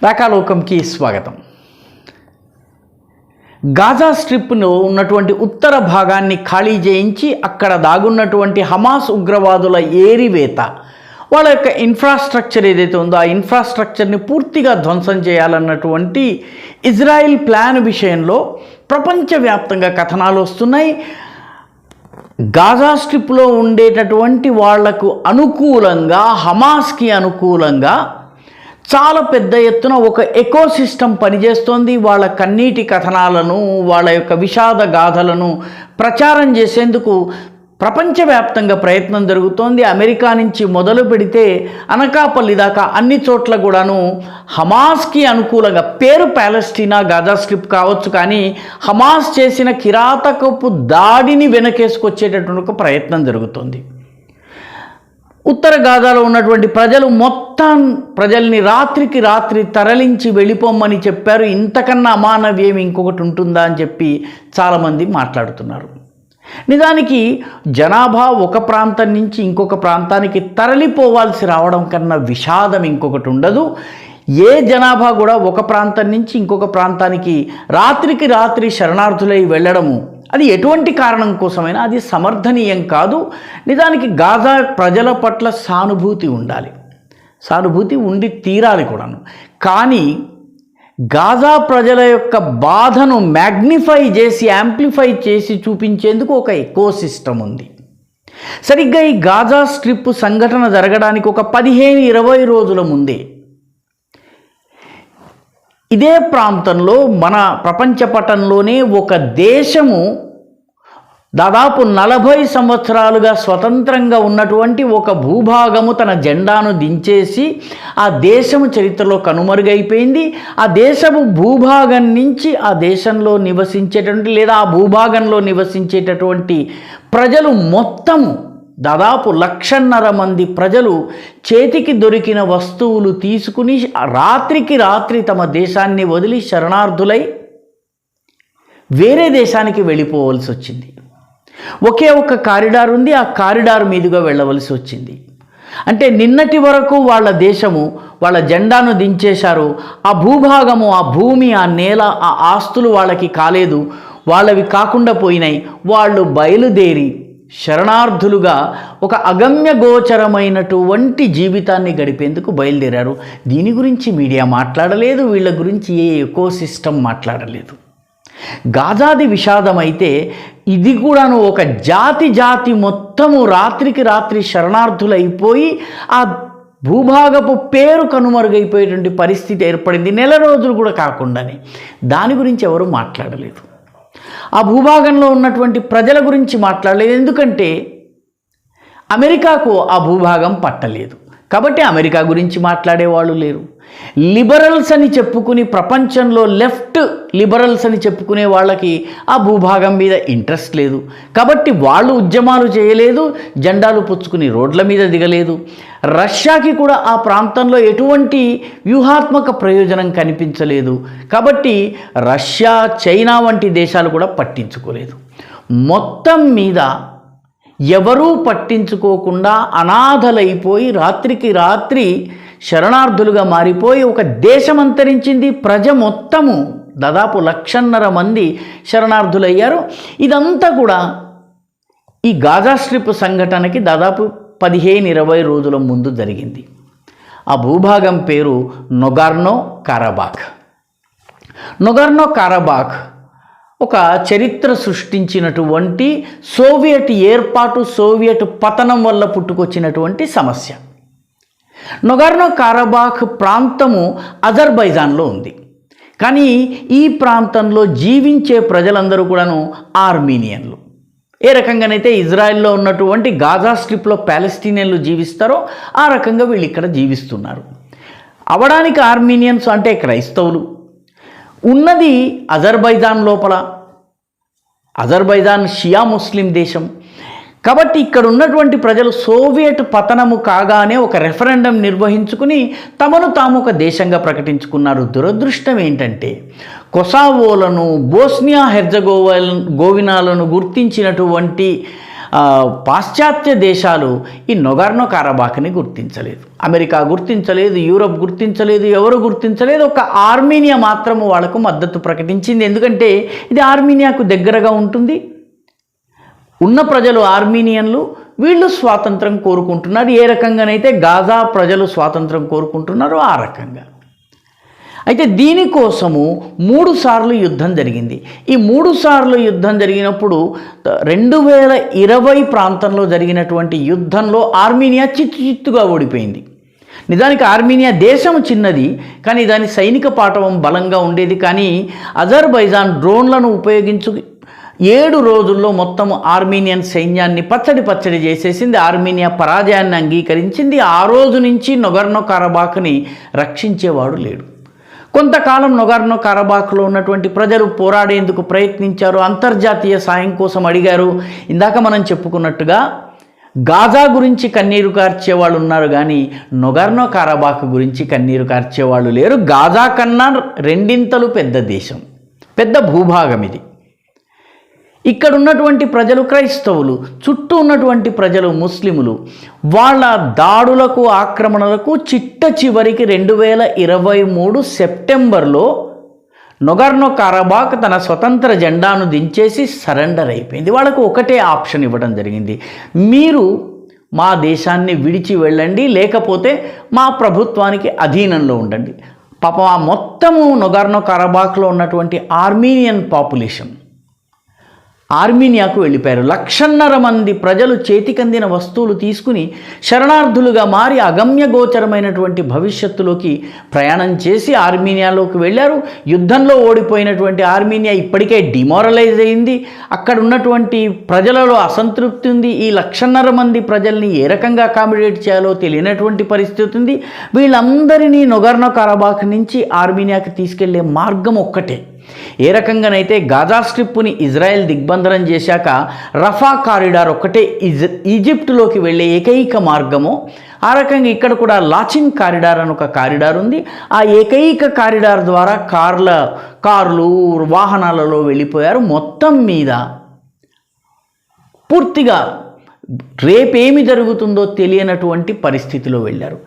రాకాలోకంకి స్వాగతం. గాజా స్ట్రిప్లో ఉన్నటువంటి ఉత్తర భాగాన్ని ఖాళీ చేయించి అక్కడ దాగున్నటువంటి హమాస్ ఉగ్రవాదుల ఏరివేత, వాళ్ళ యొక్క ఇన్ఫ్రాస్ట్రక్చర్ ఏదైతే ఉందో ఆ ఇన్ఫ్రాస్ట్రక్చర్ని పూర్తిగా ధ్వంసం చేయాలన్నటువంటి ఇజ్రాయిల్ ప్లాన్ విషయంలో ప్రపంచవ్యాప్తంగా కథనాలు వస్తున్నాయి. గాజా స్ట్రిప్లో ఉండేటటువంటి వాళ్లకు అనుకూలంగా, హమాస్కి అనుకూలంగా చాలా పెద్ద ఎత్తున ఒక ఎకోసిస్టమ్ పనిచేస్తోంది. వాళ్ళ కన్నీటి కథనాలను, వాళ్ళ యొక్క విషాద గాథలను ప్రచారం చేసేందుకు ప్రపంచవ్యాప్తంగా ప్రయత్నం జరుగుతోంది. అమెరికా నుంచి మొదలు పెడితే అనకాపల్లి దాకా అన్ని చోట్ల కూడాను హమాస్కి అనుకూలంగా, పేరు ప్యాలెస్టీనా గాజా స్ట్రిప్ కావచ్చు, కానీ హమాస్ చేసిన కిరాతకపు దాడిని వెనకేసుకొచ్చేటటువంటి ఒక ప్రయత్నం జరుగుతోంది. ఉత్తర గాజాలో ఉన్నటువంటి ప్రజలు మొత్తం ప్రజల్ని రాత్రికి రాత్రి తరలించి వెళ్ళిపోమ్మని చెప్పారు. ఇంతకన్నా అమానవ్యం ఇంకొకటి ఉంటుందా అని చెప్పి చాలామంది మాట్లాడుతున్నారు. నిజానికి జనాభా ఒక ప్రాంతం నుంచి ఇంకొక ప్రాంతానికి తరలిపోవాల్సి రావడం కన్నా విషాదం ఇంకొకటి ఉండదు. ఏ జనాభా కూడా ఒక ప్రాంతం నుంచి ఇంకొక ప్రాంతానికి రాత్రికి రాత్రి శరణార్థులై వెళ్ళడము, అది ఎటువంటి కారణం కోసమైనా అది సమర్థనీయం కాదు. నిజానికి గాజా ప్రజల పట్ల సానుభూతి ఉండాలి, సానుభూతి ఉండి తీరాలి కూడాను. కానీ గాజా ప్రజల యొక్క బాధను మ్యాగ్నిఫై చేసి, యాంప్లిఫై చేసి చూపించేందుకు ఒక ఎకోసిస్టమ్ ఉంది. సరిగ్గా ఈ గాజా స్ట్రిప్ సంఘటన జరగడానికి ఒక 15-20 రోజుల ముందే ఇదే ప్రాంతంలో మన ప్రపంచ పటంలోనే ఒక దేశము దాదాపు 40 సంవత్సరాలుగా స్వతంత్రంగా ఉన్నటువంటి ఒక భూభాగము తన జెండాను దించేసి ఆ దేశము చరిత్రలో కనుమరుగైపోయింది. ఆ దేశము భూభాగం నుంచి ఆ దేశంలో నివసించేటటువంటి లేదా ఆ భూభాగంలో నివసించేటటువంటి ప్రజలు మొత్తము దాదాపు 1,50,000 మంది ప్రజలు చేతికి దొరికిన వస్తువులు తీసుకుని రాత్రికి రాత్రి తమ దేశాన్ని వదిలి శరణార్థులై వేరే దేశానికి వెళ్ళిపోవలసి వచ్చింది. ఒకే ఒక కారిడార్ ఉంది, ఆ కారిడార్ మీదుగా వెళ్ళవలసి వచ్చింది. అంటే నిన్నటి వరకు వాళ్ళ దేశము, వాళ్ళ జెండాను దించేశారు. ఆ భూభాగము, ఆ భూమి, ఆ నేల, ఆ ఆస్తులు వాళ్ళకి కాలేదు, వాళ్ళవి కాకుండా పోయినాయి. వాళ్ళు బయలుదేరి శరణార్థులుగా ఒక అగమ్య గోచరమైనటువంటి జీవితాన్ని గడిపేందుకు బయలుదేరారు. దీని గురించి మీడియా మాట్లాడలేదు, వీళ్ళ గురించి ఏ ఎకోసిస్టమ్ మాట్లాడలేదు. గాజాది విషాదం అయితే ఇది కూడాను ఒక జాతి మొత్తము రాత్రికి రాత్రి శరణార్థులైపోయి ఆ భూభాగపు పేరు కనుమరుగైపోయేటువంటి పరిస్థితి ఏర్పడింది. నెల రోజులు కూడా కాకుండానే. దాని గురించి ఎవరు మాట్లాడలేదు. ఆ భూభాగంలో ఉన్నటువంటి ప్రజల గురించి మాట్లాడలేదు. ఎందుకంటే అమెరికాకు ఆ భూభాగం పట్టలేదు కాబట్టి అమెరికా గురించి మాట్లాడేవాళ్ళు లేరు. లిబరల్స్ అని చెప్పుకుని, ప్రపంచంలో లెఫ్ట్ లిబరల్స్ అని చెప్పుకునే వాళ్ళకి ఆ భూభాగం మీద ఇంట్రెస్ట్ లేదు కాబట్టి వాళ్ళు ఉద్యమాలు చేయలేదు, జెండాలు పుచ్చుకుని రోడ్ల మీద దిగలేదు. రష్యాకి కూడా ఆ ప్రాంతంలో ఎటువంటి వ్యూహాత్మక ప్రయోజనం కనిపించలేదు కాబట్టి రష్యా, చైనా వంటి దేశాలు కూడా పట్టించుకోలేదు. మొత్తం మీద ఎవరూ పట్టించుకోకుండా అనాథలైపోయి రాత్రికి రాత్రి శరణార్థులుగా మారిపోయి ఒక దేశం అంతరించింది. ప్రజ మొత్తము దాదాపు 1,50,000 మంది శరణార్థులయ్యారు. ఇదంతా కూడా ఈ గాజా స్ట్రిప్ సంఘటనకి దాదాపు 15-20 రోజుల ముందు జరిగింది. ఆ భూభాగం పేరు నగోర్నో కరాబాఖ్. నగోర్నో కరాబాఖ్ ఒక చరిత్ర సృష్టించినటువంటి సోవియట్ ఏర్పాటు, సోవియట్ పతనం వల్ల పుట్టుకొచ్చినటువంటి సమస్య. నగోర్నో కరాబాఖ్ ప్రాంతము అజర్బైజాన్లో ఉంది. కానీ ఈ ప్రాంతంలో జీవించే ప్రజలందరూ కూడాను ఆర్మీనియన్లు. ఏ రకంగానైతే ఇజ్రాయెల్లో ఉన్నటువంటి గాజా స్ట్రిప్లో ప్యాలెస్టీనియన్లు జీవిస్తారో ఆ రకంగా వీళ్ళు ఇక్కడ జీవిస్తున్నారు. అవడానికి ఆర్మీనియన్స్ అంటే క్రైస్తవులు. ఉన్నది అజర్బైజాన్ లోపల. అజర్బైజాన్ షియా ముస్లిం దేశం కాబట్టి ఇక్కడ ఉన్నటువంటి ప్రజలు సోవియట్ పతనము కాగానే ఒక రెఫరెండం నిర్వహించుకుని తమను తాము ఒక దేశంగా ప్రకటించుకున్నారు. దురదృష్టం ఏంటంటే కొసావోలను, బోస్నియా హెర్జగోవినాలను గుర్తించినటువంటి పాశ్చాత్య దేశాలు ఈ నొగార్నో కారబాఖ్ని గుర్తించలేదు. అమెరికా గుర్తించలేదు, యూరప్ గుర్తించలేదు, ఎవరు గుర్తించలేదు. ఒక ఆర్మీనియా మాత్రము వాళ్లకు మద్దతు ప్రకటించింది. ఎందుకంటే ఇది ఆర్మీనియాకు దగ్గరగా ఉంటుంది. ఉన్న ప్రజలు ఆర్మీనియన్లు, వీళ్ళు స్వాతంత్రం కోరుకుంటున్నారు. ఏ రకంగానైతే గాజా ప్రజలు స్వాతంత్రం కోరుకుంటున్నారో ఆ రకంగా. అయితే దీనికోసము 3 సార్లు యుద్ధం జరిగింది. ఈ 3 సార్లు యుద్ధం జరిగినప్పుడు 2020 ప్రాంతంలో జరిగినటువంటి యుద్ధంలో ఆర్మీనియా చిత్తుగా ఓడిపోయింది. నిజానికి ఆర్మీనియా దేశం చిన్నది, కానీ దాని సైనిక పాటవం బలంగా ఉండేది. కానీ అజర్బైజాన్ డ్రోన్లను ఉపయోగించు 7 రోజుల్లో మొత్తం ఆర్మీనియన్ సైన్యాన్ని పచ్చడి చేసేసింది. ఆర్మీనియా పరాజయాన్ని అంగీకరించింది. ఆ రోజు నుంచి నొగార్నో కారబాఖ్ని రక్షించేవాడు లేడు. కొంతకాలం నొగార్నో కారబాఖ్లో ఉన్నటువంటి ప్రజలు పోరాడేందుకు ప్రయత్నించారు, అంతర్జాతీయ సాయం కోసం అడిగారు. ఇందాక మనం చెప్పుకున్నట్టుగా గాజా గురించి కన్నీరు కార్చేవాళ్ళు ఉన్నారు, కానీ నొగార్నో కారబాఖ్ గురించి కన్నీరు కార్చేవాళ్ళు లేరు. గాజా కన్నా 2 పెద్ద దేశం, పెద్ద భూభాగం ఇది. ఇక్కడ ఉన్నటువంటి ప్రజలు క్రైస్తవులు, చుట్టూ ఉన్నటువంటి ప్రజలు ముస్లిములు. వాళ్ళ దాడులకు, ఆక్రమణలకు చివరికి 2023 సెప్టెంబర్లో నొగార్నో కారబాఖ్ తన స్వతంత్ర జెండాను దించేసి సరెండర్ అయిపోయింది. వాళ్ళకు ఒకటే ఆప్షన్ ఇవ్వడం జరిగింది, మీరు మా దేశాన్ని విడిచి వెళ్ళండి, లేకపోతే మా ప్రభుత్వానికి అధీనంలో ఉండండి. పాపం ఆ మొత్తము నొగార్నో కారబాఖ్లో ఉన్నటువంటి ఆర్మీనియన్ పాపులేషన్ ఆర్మీనియాకు వెళ్ళిపోయారు. 1,50,000 మంది ప్రజలు చేతికందిన వస్తువులు తీసుకుని శరణార్థులుగా మారి అగమ్యగోచరమైనటువంటి భవిష్యత్తులోకి ప్రయాణం చేసి ఆర్మీనియాలోకి వెళ్ళారు. యుద్ధంలో ఓడిపోయినటువంటి ఆర్మీనియా ఇప్పటికే డిమారలైజ్ అయింది. అక్కడ ఉన్నటువంటి ప్రజలలో అసంతృప్తి ఉంది. ఈ 1,50,000 మంది ప్రజల్ని ఏ రకంగా అకామిడేట్ చేయాలో తెలియనటువంటి పరిస్థితి ఉంది. వీళ్ళందరినీ నొగార్నో కారబాఖ్ నుంచి ఆర్మీనియాకి తీసుకెళ్లే మార్గం ఒక్కటే. ఏ రకంగానైతే గాజా స్ట్రిప్ని ఇజ్రాయెల్ దిగ్బంధనం చేశాక రఫా కారిడార్ ఒక్కటే ఈజిప్టులోకి వెళ్ళే ఏకైక మార్గము, ఆ రకంగా ఇక్కడ కూడా లాచిన్ కారిడార్ అని ఒక కారిడార్ ఉంది. ఆ ఏకైక కారిడార్ ద్వారా కార్లు వాహనాలలో వెళ్ళిపోయారు. మొత్తం మీద పూర్తిగా రేపేమి జరుగుతుందో తెలియనటువంటి పరిస్థితిలో వెళ్ళారు.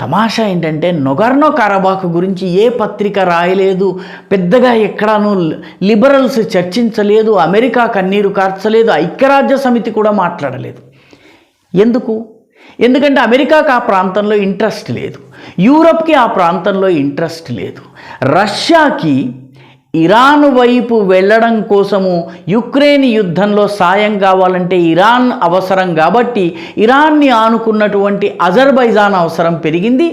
తమాషా ఏంటంటే నొగార్నో కారబాఖ్ గురించి ఏ పత్రిక రాయలేదు, పెద్దగా ఎక్కడాను లిబరల్స్ చర్చించలేదు, అమెరికా కన్నీరు కార్చలేదు, ఐక్యరాజ్య సమితి కూడా మాట్లాడలేదు. ఎందుకంటే అమెరికాకు ఆ ప్రాంతంలో ఇంట్రెస్ట్ లేదు, యూరప్కి ఆ ప్రాంతంలో ఇంట్రెస్ట్ లేదు. రష్యాకి ఇరాన్ వైపు వెళ్ళడం కోసము యుక్రెయిన్ యుద్ధంలో సాయం కావాలంటే ఇరాన్ అవసరం కాబట్టి ఇరాన్ని ఆనుకున్నటువంటి అజర్బైజాన్ అవసరం పెరిగింది,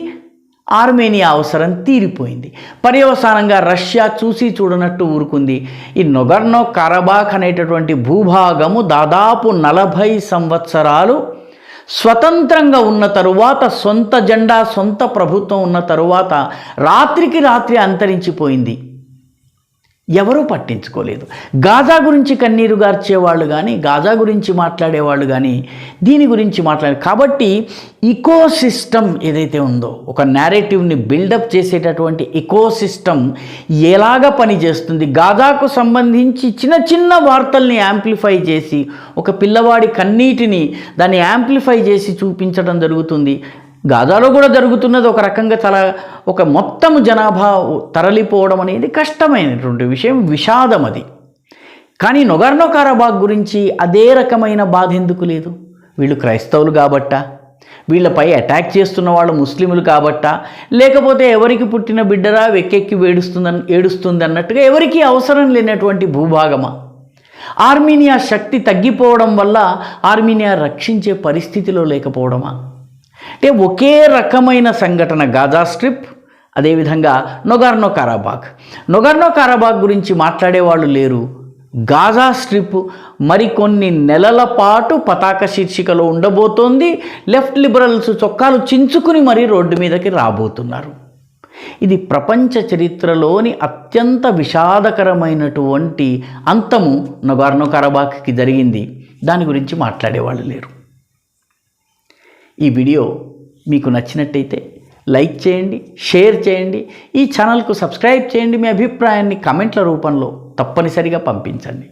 ఆర్మేనియా అవసరం తీరిపోయింది. పర్యవసానంగా రష్యా చూసి చూడనట్టు ఊరుకుంది. ఈ నొగార్నో కారబాఖ్ అనేటటువంటి భూభాగము దాదాపు 40 సంవత్సరాలు స్వతంత్రంగా ఉన్న తరువాత, సొంత జెండా సొంత ప్రభుత్వం ఉన్న తరువాత రాత్రికి రాత్రి అంతరించిపోయింది. ఎవరూ పట్టించుకోలేదు. గాజా గురించి కన్నీరు గార్చేవాళ్ళు కానీ, గాజా గురించి మాట్లాడేవాళ్ళు కానీ దీని గురించి కాబట్టి ఇకోసిస్టమ్ ఏదైతే ఉందో, ఒక నేరేటివ్ని బిల్డప్ చేసేటటువంటి ఇకోసిస్టమ్ ఎలాగ పనిచేస్తుంది, గాజాకు సంబంధించి చిన్న వార్తల్ని యాంప్లిఫై చేసి ఒక పిల్లవాడి కన్నీటిని దాన్ని యాంప్లిఫై చేసి చూపించడం జరుగుతుంది. గాజాలో కూడా జరుగుతున్నది ఒక రకంగా ఒక మొత్తము జనాభా తరలిపోవడం అనేది కష్టమైనటువంటి విషయం, విషాదం అది. కానీ నొగార్నో కారబాఖ్ గురించి అదే రకమైన బాధ ఎందుకు లేదు? వీళ్ళు క్రైస్తవులు కాబట్టా, వీళ్ళపై అటాక్ చేస్తున్న వాళ్ళు ముస్లింలు కాబట్టా, లేకపోతే ఎవరికి పుట్టిన బిడ్డరా వెక్కెక్కి ఏడుస్తుంది అన్నట్టుగా ఎవరికీ అవసరం లేనటువంటి భూభాగమా? ఆర్మీనియా శక్తి తగ్గిపోవడం వల్ల ఆర్మీనియా రక్షించే పరిస్థితిలో లేకపోవడమా? అంటే ఒకే రకమైన సంఘటన గాజా స్ట్రిప్, అదేవిధంగా నొగార్నో కారబాఖ్ గురించి మాట్లాడేవాళ్ళు లేరు. గాజా స్ట్రిప్ మరికొన్ని నెలల పాటు పతాక శీర్షికలో ఉండబోతోంది. లెఫ్ట్ లిబరల్స్ చొక్కాలు చించుకుని మరీ రోడ్డు మీదకి రాబోతున్నారు. ఇది ప్రపంచ చరిత్రలోని అత్యంత విషాదకరమైనటువంటి అంతము నొగార్నో కారబాఖ్కి జరిగింది. దాని గురించి మాట్లాడేవాళ్ళు లేరు. ఈ వీడియో మీకు నచ్చినట్టయితే లైక్ చేయండి, షేర్ చేయండి, ఈ ఛానల్కు సబ్స్క్రైబ్ చేయండి. మీ అభిప్రాయాన్ని కామెంట్ల రూపంలో తప్పనిసరిగా పంపించండి.